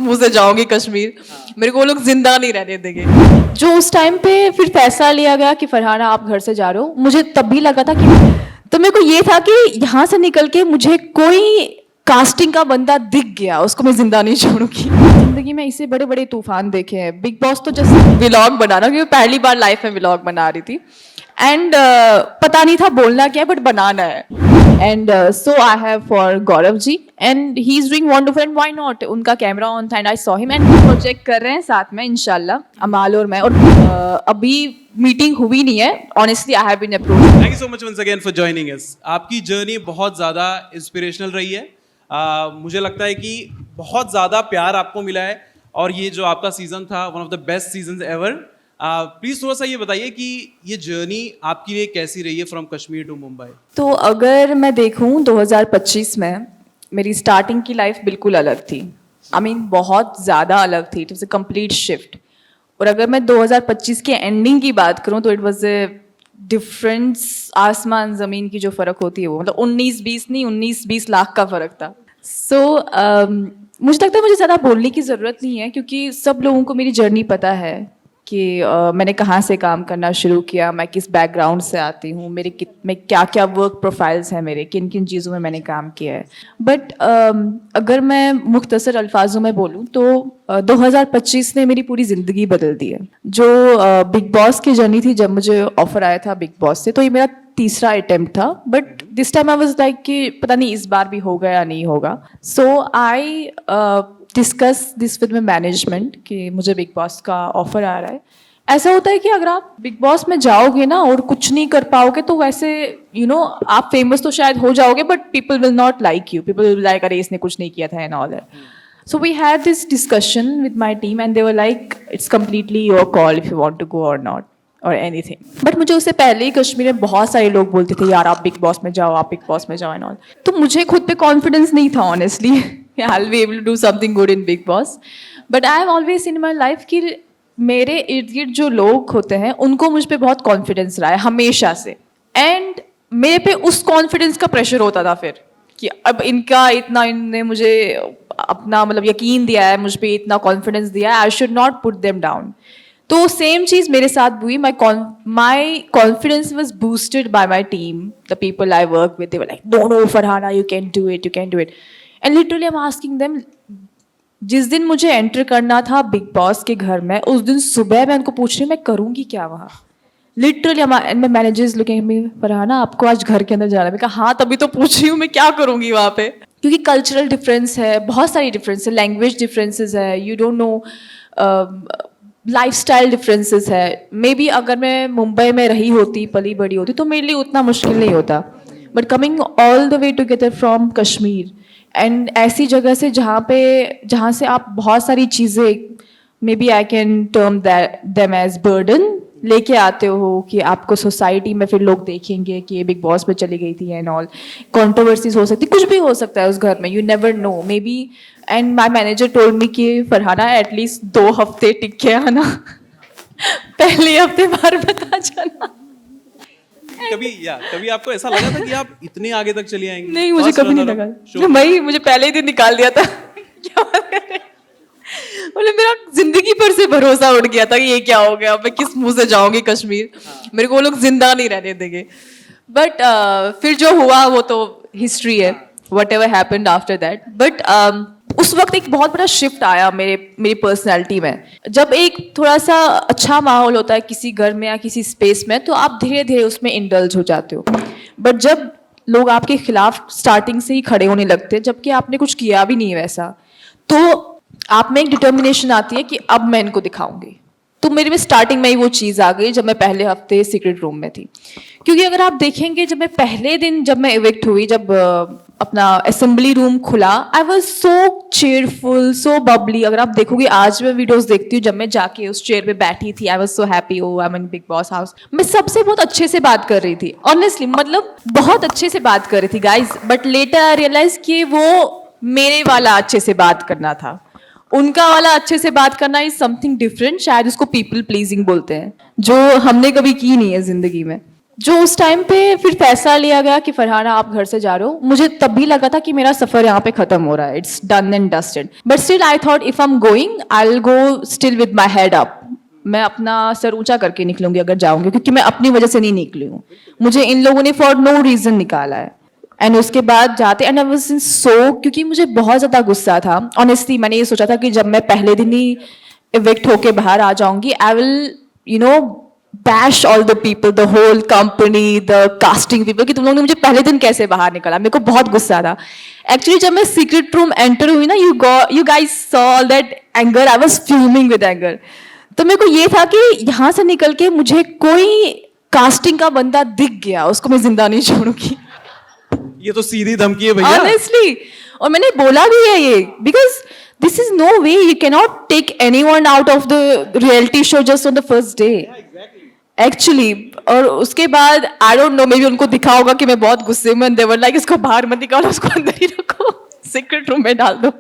मुंह से जाऊंगी कश्मीर, मेरे को वो लोग जिंदा नहीं रहने देंगे। जो उस टाइम पे फिर फैसला लिया गया कि फरहाना आप घर से जा रहे हो, मुझे तब भी लगा था कि, तो मेरे को ये था कि यहाँ से निकल के मुझे कोई कास्टिंग का बंदा दिख गया, उसको मैं जिंदा नहीं छोड़ूंगी। जिंदगी में इससे बड़े बड़े तूफान देखे हैं। बिग बॉस तो जैसे व्लॉग बनाना, क्योंकि पहली बार लाइफ में व्लॉग बना रही थी एंड पता नहीं था बोलना क्या है बट बनाना है। And so I have for Gaurav ji and he is doing wonderful and why not, उनका कैमरा ऑन था and I saw him and project कर रहे हैं साथ में इंशाल्लाह, अमाल और मैं। और अभी मीटिंग हुई नहीं है, honestly I have been approached. Thank you so much once again for joining us. आपकी जर्नी बहुत ज़्यादा इंस्पिरेशनल रही है। मुझे लगता है कि बहुत ज़्यादा प्यार आपको मिला है और ये जो आपका सीज़न था one of the best season ever. Please थोड़ा सा ये बताइए कि ये जर्नी आपके लिए कैसी रही है फ्रॉम कश्मीर टू मुंबई। तो अगर मैं देखूं 2025 में मेरी स्टार्टिंग की लाइफ बिल्कुल अलग थी। आई मीन बहुत ज़्यादा अलग थी, it was a complete shift. और अगर मैं 2025 के एंडिंग की बात करूं तो इट वाज अ डिफरेंस, आसमान ज़मीन की जो फ़र्क होती है वो, मतलब 19-20 नहीं, 19-20 लाख का फ़र्क था। सो मुझे लगता है मुझे ज़्यादा बोलने की ज़रूरत नहीं है, क्योंकि सब लोगों को मेरी जर्नी पता है कि मैंने कहाँ से काम करना शुरू किया, मैं किस बैकग्राउंड से आती हूँ, में क्या क्या वर्क प्रोफाइल्स हैं मेरे, किन किन चीज़ों में मैंने काम किया है। बट अगर मैं मुख्तसर अल्फाजों में बोलूँ तो 2025 ने मेरी पूरी ज़िंदगी बदल दी है। जो बिग बॉस की जर्नी थी, जब मुझे ऑफर आया था बिग बॉस से, तो ये मेरा तीसरा अटेम्प्ट था। But this time I was like कि पता नहीं इस बार भी होगा या नहीं होगा। So I discuss this with my management कि मुझे बिग बॉस का ऑफर आ रहा है। ऐसा होता है कि अगर आप बिग बॉस में जाओगे ना और कुछ नहीं कर पाओगे तो वैसे आप फेमस तो शायद हो जाओगे but people will not like you, people will like अरे इसने कुछ नहीं किया था and all that. So we had this discussion with my team and they were like it's completely your call if you want to go or not और anything. But मुझे उससे पहले ही कश्मीर में बहुत सारे लोग बोलते थे यार आप बिग बॉस में जाओ, आप बिग बॉस में जाओ एंड ऑल। तो मुझे खुद पे कॉन्फिडेंस नहीं था honestly I will be able to do something good in Bigg Boss. But I have always seen in my life कि मेरे इर्द गिर्द जो लोग होते हैं उनको मुझ पर बहुत कॉन्फिडेंस रहा है हमेशा से। एंड मेरे पे उस कॉन्फिडेंस का प्रेशर होता था फिर कि अब इनने मुझे अपना मतलब यकीन दिया है, मुझ पर इतना कॉन्फिडेंस दिया है, I should not put them down. तो सेम चीज़ मेरे साथ हुई। My confidence was boosted by my team, the people I work with, they were like no Farhana you can do it, you can do it. And literally I am asking them, जिस दिन मुझे enter करना था big boss के घर में, उस दिन सुबह मैं उनको पूछ रही मैं करूँगी क्या वहाँ। लिटरली मैं मैनेजर्स लुकिंग मी, फरहाना आपको आज घर के अंदर जाना है। मैं कहा हाँ तभी तो पूछ रही हूँ मैं क्या करूँगी वहाँ पे, क्योंकि कल्चरल डिफरेंस है, बहुत सारी डिफरेंस है, लैंग्वेज डिफरेंसेस है, you don't know, lifestyle differences है। मे बी अगर मैं मुंबई में रही होती, पली बड़ी होती, तो मेरे लिए उतना मुश्किल नहीं होता। But coming all the way together from Kashmir and ऐसी जगह से जहाँ से आप बहुत सारी चीज़ें, maybe I can term them as burden लेके आते हो कि आपको सोसाइटी में फिर लोग देखेंगे कि ये बिग बॉस में चली गई थी एंड ऑल, कंट्रोवर्सीज हो सकती, कुछ भी हो सकता है उस घर में, you never know may be. And my manager told me कि फरहाना एटलीस्ट 2 हफ्ते टिक के आना पहले हफ्ते बार बता जाना। कभी आपको ऐसा लगा था कि आप इतने आगे तक चली आएंगी? नहीं, मुझे कभी नहीं लगा। भाई मुझे पहले ही दिन निकाल दिया था क्या बात कर रहे हैं? मतलब मेरा जिंदगी पर से भरोसा उठ गया था कि ये क्या हो गया, मैं किस मुंह से जाऊंगी कश्मीर, मेरे को वो लोग जिंदा नहीं रहने देंगे। बट फिर जो हुआ वो तो हिस्ट्री है, what ever happened after that. But उस वक्त एक बहुत बड़ा शिफ्ट आया मेरी पर्सनैलिटी में। जब एक थोड़ा सा अच्छा माहौल होता है किसी घर में या किसी स्पेस में, तो आप धीरे धीरे उसमें इंडल्ज हो जाते हो। बट जब लोग आपके खिलाफ स्टार्टिंग से ही खड़े होने लगते हैं, जबकि आपने कुछ किया भी नहीं वैसा, तो आप में एक डिटर्मिनेशन आती है कि अब मैं इनको दिखाऊंगी। तो मेरे में स्टार्टिंग में ही वो चीज़ आ गई जब मैं पहले हफ्ते सीक्रेट रूम में थी। क्योंकि अगर आप देखेंगे, जब मैं पहले दिन जब मैं इविक्ट हुई, जब अपना असेंबली रूम खुला, आई वॉज सो चेयरफुल, सो बबली। अगर आप देखोगे, आज मैं वीडियोस देखती हूँ, जब मैं जाके उस चेयर पे बैठी थी, I was so happy, oh I am in Bigg Boss house. मैं सबसे बहुत अच्छे से बात कर रही थी, ऑनेस्टली, मतलब बहुत अच्छे से बात कर रही थी guys. But later I realise कि वो मेरे वाला अच्छे से बात करना था, उनका वाला अच्छे से बात करना इज समथिंग डिफरेंट। शायद उसको पीपल प्लीजिंग बोलते हैं, जो हमने कभी की नहीं है जिंदगी में। जो उस टाइम पे फिर फैसला लिया गया कि फरहाना आप घर से जा रहे हो, मुझे तब भी लगा था कि मेरा सफर यहाँ पे खत्म हो रहा है, it's done and dusted, but still I thought if I am going I will go still with my head up, मैं अपना सर ऊंचा करके निकलूंगी अगर जाऊंगी, क्योंकि मैं अपनी वजह से नहीं निकली हूँ, मुझे इन लोगों ने फॉर नो रीजन निकाला है। एंड उसके बाद जाते एंड आई वाज इन सो, क्योंकि मुझे बहुत ज्यादा गुस्सा था ऑनेस्टली, मैंने ये सोचा था कि जब मैं पहले दिन ही इविक्ट होके बाहर आ जाऊंगी, I will you know bash all the people, the whole company, the casting people, कि तुम लोगों ने मुझे पहले दिन कैसे बाहर निकाला, मेरे को बहुत गुस्सा था। एक्चुअली जब मैं सीक्रेट रूम एंटर हुई ना, you guys saw all that anger, I was fuming with anger। तो मेरे को ये था कि यहाँ से निकल के मुझे कोई कास्टिंग का बंदा दिख गया, उसको मैं जिंदा नहीं छोड़ूंगी। ये तो सीधी धमकी है भैया। Honestly, और मैंने बोला भी है ये, because this is no way, you cannot take anyone out of the reality show just on the first day। Actually और उसके बाद I don't know, may be उनको दिखा होगा कि मैं बहुत गुस्से में, दे वर लाइक इसको बाहर मत निकालो, उसको अंदर ही रखो, सीक्रेट रूम में डाल दो।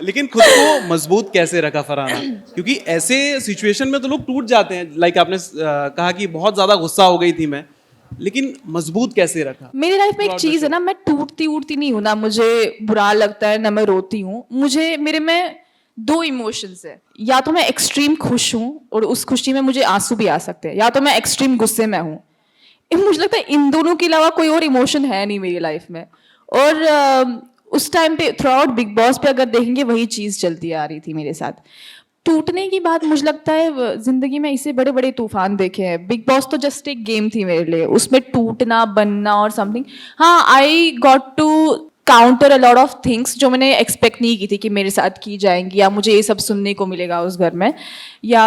लेकिन खुद को मजबूत कैसे रखा फरहाना, क्योंकि ऐसे सिचुएशन में तो लोग टूट जाते हैं, लाइक आपने कहा कि बहुत ज्यादा गुस्सा हो गई थी मैं, लेकिन मजबूत कैसे रखा? मेरी लाइफ में एक चीज है ना, मैं टूटती उड़ती नहीं हूँ ना, मुझे बुरा लगता है ना मैं रोती हूँ, मुझे मेरे में दो इमोशंस है, या तो मैं एक्सट्रीम खुश हूँ और उस खुशी में मुझे आंसू भी आ सकते हैं, या तो मैं एक्सट्रीम गुस्से में हूँ। मुझे लगता है इन दोनों के अलावा कोई और इमोशन है नहीं मेरी लाइफ में। और उस टाइम पे थ्रू आउट बिग बॉस पे अगर देखेंगे वही चीज़ चलती आ रही थी मेरे साथ। टूटने की बात, मुझे लगता है जिंदगी में इससे बड़े बड़े तूफान देखे हैं, बिग बॉस तो जस्ट एक गेम थी मेरे लिए, उसमें टूटना बनना और समथिंग, हाँ I got to counter a lot of things जो मैंने एक्सपेक्ट नहीं की थी कि मेरे साथ की जाएंगी, या मुझे ये सब सुनने को मिलेगा उस घर में, या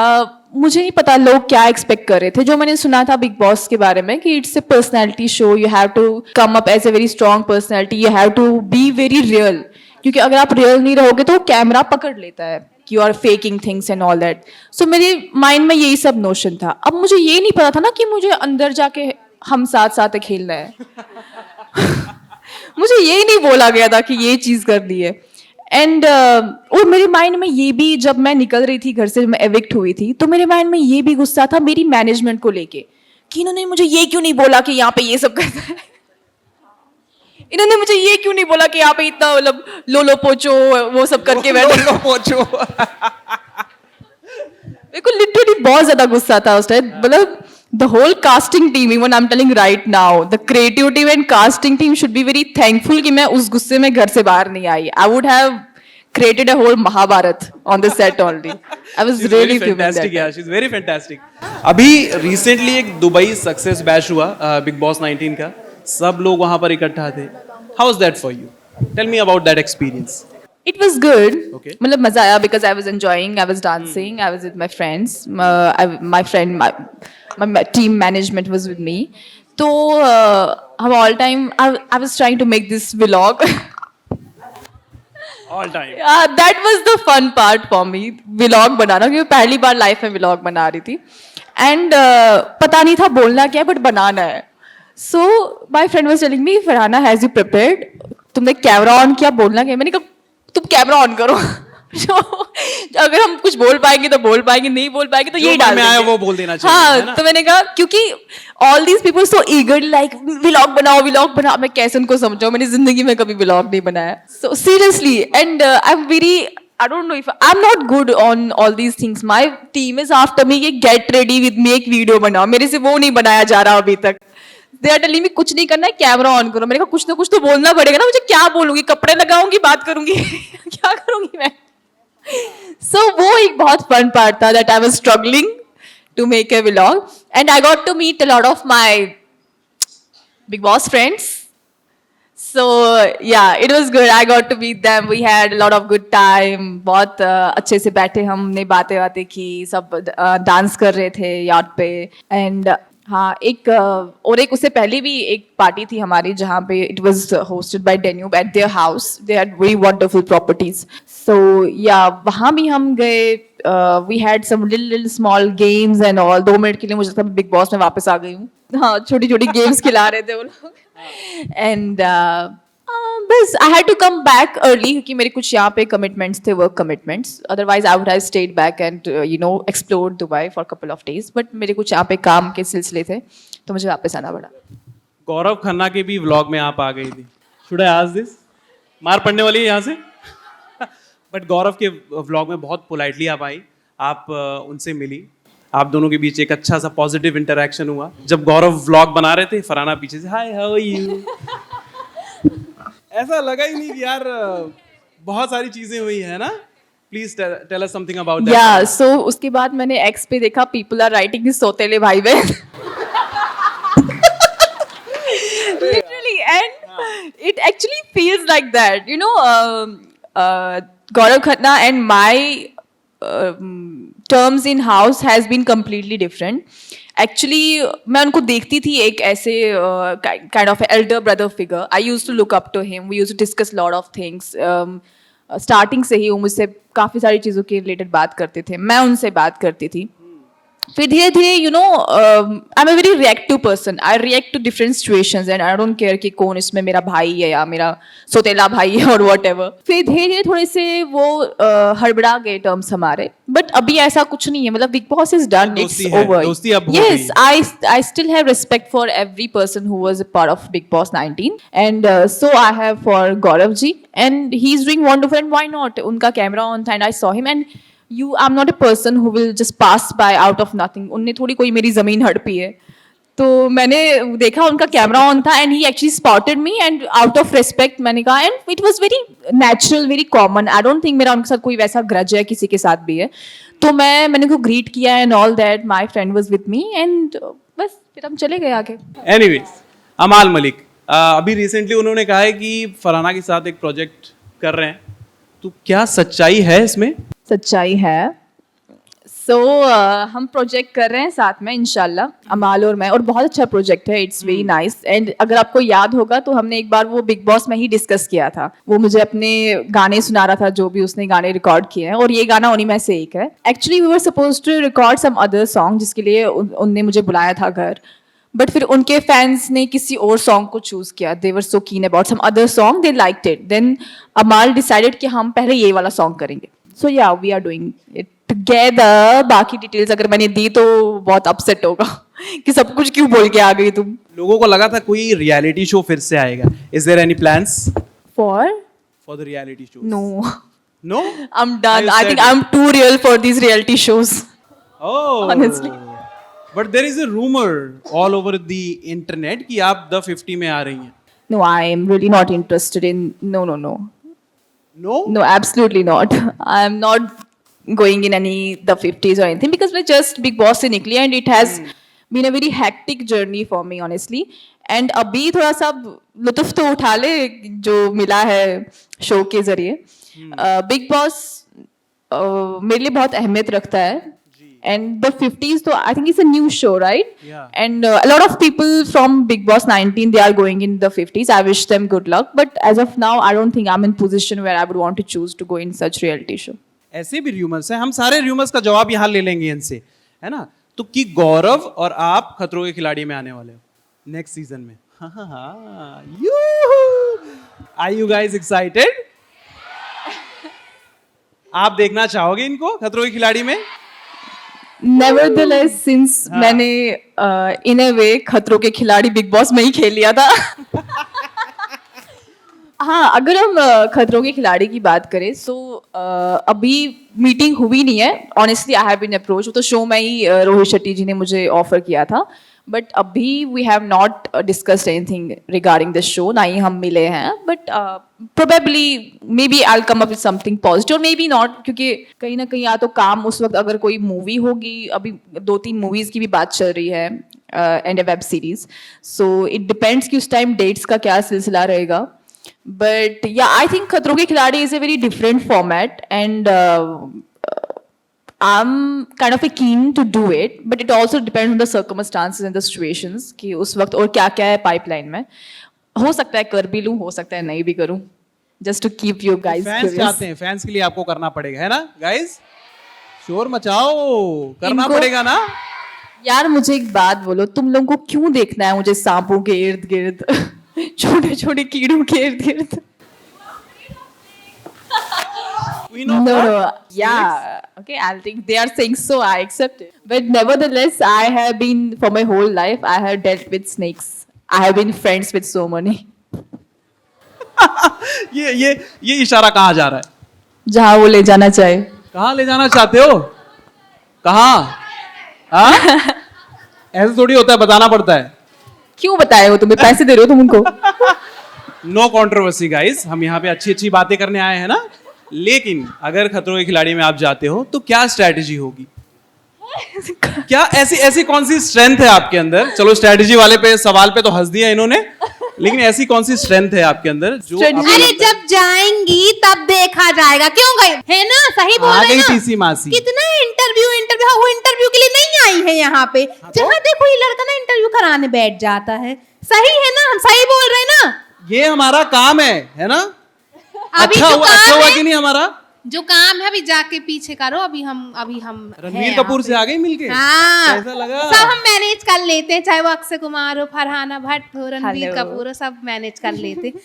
मुझे नहीं पता लोग क्या एक्सपेक्ट कर रहे थे। जो मैंने सुना था बिग बॉस के बारे में कि it's a personality show, you have to come up as a very strong personality, you have to be very real, क्योंकि अगर आप रियल नहीं रहोगे तो कैमरा पकड़ लेता है कि you are faking things and all that. So मेरे माइंड में यही सब नोशन था। अब मुझे ये नहीं पता था ना कि मुझे अंदर जाके हम साथ साथ खेलना है मुझे यही नहीं बोला गया था कि ये चीज करनी है। एंड और मेरे माइंड में ये भी, जब मैं निकल रही थी घर से, मैं एविक्ट हुई थी, तो मेरे माइंड में ये भी गुस्सा था मेरी मैनेजमेंट को लेके कि इन्होंने मुझे ये क्यों नहीं बोला कि यहाँ पे ये सब करना है इन्होंने मुझे ये क्यों नहीं बोला कि यहाँ पे इतना मतलब लो पोचो वो सब करके बैठो लो पोचो मेरे को लिटरली बहुत ज्यादा गुस्सा था उस टाइम। मतलब the whole casting team, even I'm telling right now, the creative team and casting team should be very thankful कि मैं उस गुस्से में घर से बाहर नहीं आई। I would have created a whole Mahabharat on the set only. I was really feeling that. Yeah, she's very fantastic. अभी recently एक दुबई सक्सेस बैश हुआ बिग बॉस 19 का, सब लोग वहां पर इकट्ठा थे। How was that for you? Tell me about that experience. It was good. Okay. मतलब मजा आया because I was enjoying, I was dancing, I was with my friends. My team management was with me. So हम all time I was trying to make this vlog. All time. That was the fun part for me, vlog बनाना, क्योंकि पहली बार life में vlog बना रही थी and पता नहीं था बोलना क्या है बट बनाना है। So my friend was telling me, Farhana, has you prepared? तुमने कैमरा ऑन किया, बोलना क्या? मैंने कहा तुम कैमरा ऑन करो अगर हम कुछ बोल पाएंगे तो बोल पाएंगे, नहीं बोल पाएंगे तो ये डाल देंगे, वो बोल देना चाहिए। हाँ, तो मैंने कहा क्योंकि all these people so ईगरली like vlog बनाओ, मैं कैसे उनको समझाऊं, मैंने जिंदगी में कभी व्लॉग नहीं बनाया। So seriously and I am very, I don't know if I'm not good on all these things. My team is after me कि get ready with me, एक वीडियो बनाओ, मेरे से वो नहीं बनाया जा रहा अभी तक। They are telling me कुछ नहीं करना है, कैमरा ऑन करो। मैंने कहा कुछ ना कुछ तो बोलना पड़ेगा ना, मुझे क्या बोलूंगी, कपड़े लगाऊंगी, बात करूंगी क्या करूंगी मैं। So वो एक बहुत फन पार्ट था that I was struggling to make a vlog and I got to meet a lot of my Big Boss friends. So yeah, it was good. I got to meet them. We had a lot of good time. बहुत अच्छे से बैठे, हमने बातें की, सब dance कर रहे थे यार्ड पे। एंड हाँ, एक उससे पहले भी एक पार्टी थी हमारी जहाँ पे it was hosted by Danube at their house. They had very wonderful properties. So या वहाँ भी हम गए। We had some little small games and all. 2 minute के लिए मुझे लगता है बिग बॉस में वापस आ गई हूँ। हाँ, छोटी छोटी गेम्स खिला रहे थे वो लोग। एंड बस I had to come back early क्योंकि मेरे कुछ यहाँ पे कमिटमेंट्स थे, work commitments. Otherwise I would have stayed back and explore Dubai for couple of days. But मेरे कुछ यहाँ पे काम के सिलसिले थे तो मुझे वापस आना पड़ा. गौरव खन्ना के भी व्लॉग में आप आ गई थी. Should I ask this? मार पड़ने वाली है यहाँ से. बट गौरव के व्लॉग में बहुत पोलाइटली आप आई, आप उनसे मिली, आप दोनों के बीच एक अच्छा सा पॉजिटिव इंटरेक्शन हुआ. जब गौरव व्लॉग बना रहे थे, फरहाना पीछे से हाय हाउ आर यू. ऐसा लगा ही नहीं कि यार बहुत सारी चीजें हुई है ना. Please tell us something about that. Yeah so उसके बाद मैंने एक्स पे देखा पीपल आर राइटिंग सोतेले भाई बहन. Literally, and it actually feels like that. Gaurav Khanna and my terms in house has been completely different. Actually, मैं उनको देखती थी एक ऐसे kind of elder brother figure. I used to look up to him. We used to discuss lot of things. Starting से ही वो मुझसे काफ़ी सारी चीज़ों के रिलेटेड बात करते थे, मैं उनसे बात करती थी. फिर धीरे धीरे I am a very reactive person. I react to different situations and I don't care कि कौन इसमें मेरा भाई है या मेरा सोतेला भाई है और वॉट एवर. फिर धीरे धीरे थोड़े से वो हड़बड़ा गए टर्म्स हमारे. बट अभी ऐसा कुछ नहीं है. मतलब Bigg Boss is done, it's over. Yes, I still have respect for every person who was a part of Bigg Boss 19 and so I have for Gaurav ji and he is doing wonderful and why not. उनका camera on था and I saw him and I am not a person who will just pass by out of nothing. उनने थोड़ी कोई मेरी जमीन हड़पी है. तो मैंने देखा उनका कैमरा ऑन था and he actually spotted me and out of respect मैंने कहा and it was very natural, very common. I don't think मेरा उनके साथ कोई वैसा ग्रज है किसी के साथ भी है. तो मैंने उनको ग्रीट किया and all that. My friend was with me and बस फिर हम चले गए आगे. एनीवेज, अमाल मलिक अभी रिसेंटली उन्होंने कहा है कि फरहाना के साथ एक प्रोजेक्ट कर रहे हैं. तो क्या सच्चाई है इसमें? सच्चाई है. सो हम प्रोजेक्ट कर रहे हैं साथ में इंशाल्लाह, अमाल और मैं, और बहुत अच्छा प्रोजेक्ट है. It's very nice. एंड अगर आपको याद होगा तो हमने एक बार वो बिग बॉस में ही डिस्कस किया था. वो मुझे अपने गाने सुना रहा था जो भी उसने गाने रिकॉर्ड किए हैं और ये गाना उन्हीं में से एक है. Actually we were supposed to record some other song जिसके लिए उनने मुझे बुलाया था घर. बट फिर उनके फैंस ने किसी और सॉन्ग को चूज किया. दे were so keen about some other song, they liked it. Then Amaal decided कि हम पहले ये वाला सॉन्ग करेंगे. So yeah we are doing it together. बाकी डिटेल्स अगर मैंने दी तो बहुत अपसेट होगा कि सब कुछ क्यों बोल के आ गई तुम. लोगों को लगा था कोई रियलिटी शो फिर से आएगा. Is there any plans for the reality show? No, I I'm done. I think I'm too real for these reality shows. Oh, honestly. But there is a rumor all over the internet कि आप The 50 में आ रही हैं. No, I am really not interested in. No. No? No, absolutely not. I am not going in any The 50s or anything because we're just Big Boss से निकली and it has been a very hectic journey for me honestly. And अभी थोड़ा सा लुत्फ तो उठा ले जो मिला है शो के जरिए. बिग बॉस मेरे लिए बहुत अहमियत रखता है. And the 50s, so I think it's a new show, right? Yeah. And a lot of people from Big Boss 19, they are going in the 50s. I wish them good luck. But as of now, I don't think I'm in position where I would want to choose to go in such reality show. ऐसे भी rumours हैं. हम सारे rumours का जवाब यहाँ ले लेंगे इनसे, है ना? तो कि गौरव और आप खतरों के खिलाड़ी में आने वाले हो नेक्स्ट सीजन में. हाँ. Are you guys excited? आप देखना चाहोगे इनको खतरों के खिलाड़ी में? Nevertheless, since मैंने in a way खतरों के खिलाड़ी बिग बॉस में ही खेल लिया था. हाँ, अगर हम खतरों के खिलाड़ी की बात करें सो अभी मीटिंग हुई नहीं है. Honestly I have been approach. तो शो में ही रोहित शेट्टी जी ने मुझे ऑफर किया था. बट अभी we have not discussed anything regarding this show. ना ही हम मिले हैं. But probably maybe I come up with something positive, maybe not. क्योंकि कहीं ना कहीं या तो काम उस वक्त अगर कोई मूवी होगी, अभी 2-3 मूवीज की भी बात चल रही है and a web series. So it depends कि उस टाइम डेट्स का क्या सिलसिला रहेगा. But yeah, I think खतरों के खिलाड़ी is a very different format and I'm kind of keen to do it, but it also depends on the circumstances and the situations कि उस वक्त और क्या क्या है pipeline में. हो सकता है कर भी लूँ, हो सकता है नहीं भी करूँ. Just to keep you guys fans curious. चाहते हैं, फैंस के लिए आपको करना पड़ेगा, है ना गाइस? शोर मचाओ, करना इनको- पड़ेगा ना? यार मुझे एक बात बोलो, तुम लोगों को क्यों देखना है मुझे सांपों के इर्द गिर्द छोटे छोटे कीड़ों के इर्द गिर्द। Queen of No, what? no, yeah. Okay, I'll think they are saying so. I accept it. But nevertheless, I have been for my whole life. I have dealt with snakes. I have been friends with so many. ये इशारा कहाँ जा रहा है? जहाँ वो ले जाना चाहे। कहाँ ले जाना चाहते हो? कहाँ? हाँ? ऐसे थोड़ी होता है, बताना पड़ता है। क्यों बताए हो तुम्हें? पैसे दे रहे हो तुम उनको? नो कंट्रोवर्सी गाइस, हम यहाँ पे अच्छी अच्छी बातें करने आए हैं ना। लेकिन अगर खतरों के खिलाड़ी में आप जाते हो तो क्या स्ट्रैटेजी होगी? क्या ऐसी कौन सी स्ट्रेंथ है आपके अंदर? चलो स्ट्रैटेजी वाले पे सवाल पे तो हंस दिया इन्होंने, लेकिन ऐसी कौन सी स्ट्रेंथ है आपके अंदर जो आपको अरे लगता है- जब जाएंगी तब देखा जाएगा, क्यों गए है ना? सही बोल आ रहे गई ना? तीसी मासी। कितना इंटरव्यू हाँ, वो इंटरव्यू के लिए नहीं आई है यहाँ पे। जहाँ देखो ये लड़का ना इंटरव्यू कराने बैठ जाता है। सही है ना? हम सही बोल रहे हैं ना? ये हमारा काम है ना? अभी अच्छा जो हुआ, काम अच्छा हुआ है- कि नहीं हमारा? जो काम है अभी जाके पीछे करो। अभी हम रणवीर हैं कपूर यहाँ से आ गई मिलके? पे। हाँ, कैसा लगा? सब हम मैनेज कर लेते हैं, चाहे वो अक्षय कुमार हो, फरहाना भट्ट हो, रणवीर Hello. कपूर हो, सब मैनेज कर लेते हैं।